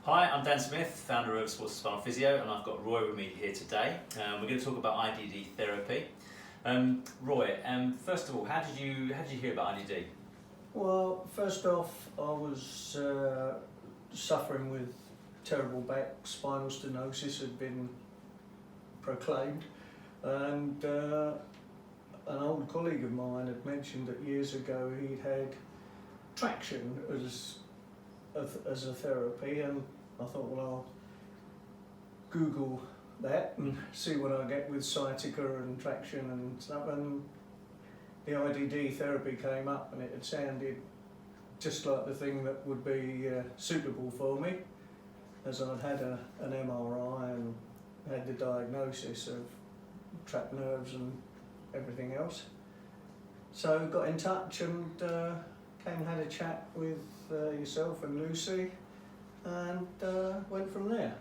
Hi, I'm Dan Smith, founder of Sports and Spinal Physio, and I've got Roy with me here today. We're going to talk about IDD therapy. Roy, first of all, how did you hear about IDD? Well, first off, I was suffering with terrible back spinal stenosis had been proclaimed, and an old colleague of mine had mentioned that years ago he'd had traction as a therapy, and I thought, well, I'll Google that and see what I get with sciatica and traction and stuff, and the IDD therapy came up, and it had sounded just like the thing that would be suitable for me, as I'd had an MRI and had the diagnosis of trapped nerves and everything else. So got in touch and came and had a chat with yourself and Lucy, and went from there.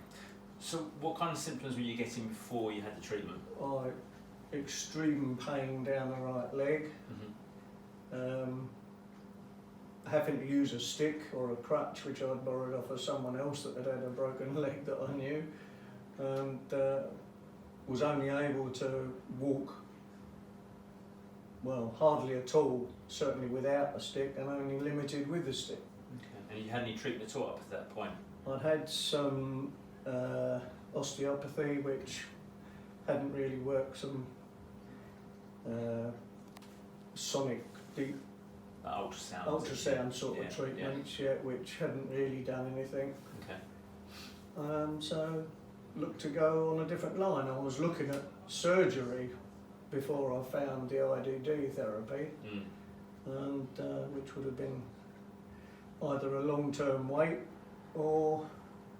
So what kind of symptoms were you getting before you had the treatment? Extreme pain down the right leg, having to use a stick or a crutch which I'd borrowed off of someone else that had had a broken leg that I knew, and was only able to walk, well, hardly at all, certainly without a stick, and only limited with a stick. Okay. And you had any treatment at all up at that point? I'd had some osteopathy which hadn't really worked, some sonic deep ultrasound sort of treatments yet, which hadn't really done anything. Okay. So looked to go on a different line. I was looking at surgery before I found the IDD therapy, and which would have been either a long-term wait or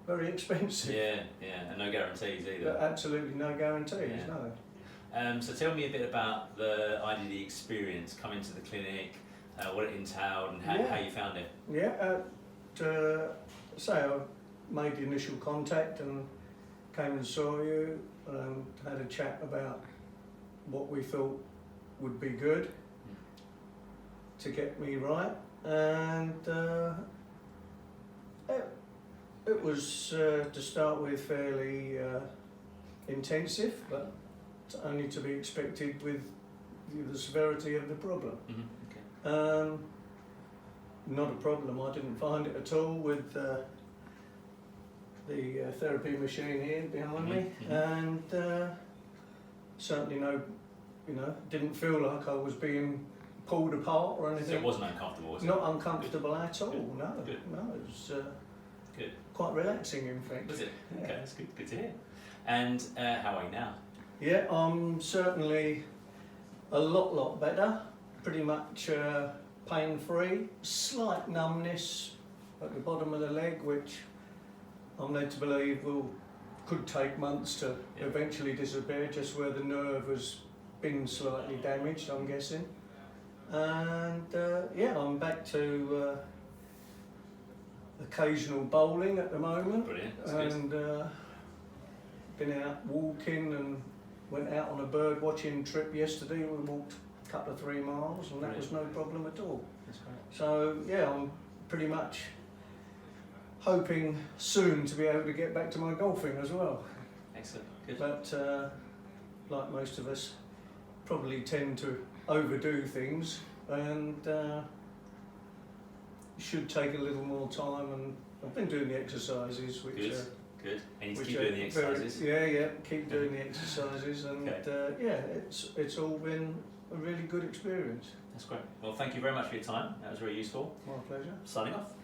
very expensive. Yeah, and no guarantees either. But absolutely no guarantees, no. So tell me a bit about the IDD experience, coming to the clinic, what it entailed and how you found it. Yeah, I made the initial contact and came and saw you and had a chat about what we thought would be good to get me right, and it was to start with fairly intensive, but only to be expected with the severity of the problem. Okay. Not a problem, I didn't find it at all with the therapy machine here behind me, and certainly didn't feel like I was being pulled apart or anything. So it wasn't uncomfortable, was it? Not uncomfortable at all, Good. no. Good. No, it was Good. quite relaxing, in fact. Was it? Yeah. Okay, that's good. Good to hear. And how are you now? Yeah, I'm certainly a lot better, pretty much pain-free, slight numbness at the bottom of the leg, which I'm led to believe could take months to eventually disappear, just where the nerve has been slightly damaged, I'm guessing. And I'm back to occasional bowling at the moment. Brilliant. That's and been out walking and went out on a bird watching trip yesterday. We walked a couple of 3 miles, and that was no problem at all. That's great. So I'm pretty much hoping soon to be able to get back to my golfing as well. Excellent. Good. But like most of us, probably tend to overdo things, and should take a little more time. And I've been doing the exercises, which Good. And you keep doing the exercises. Keep doing the exercises, and it's all been a really good experience. That's great. Well, thank you very much for your time. That was very useful. My pleasure. Signing off.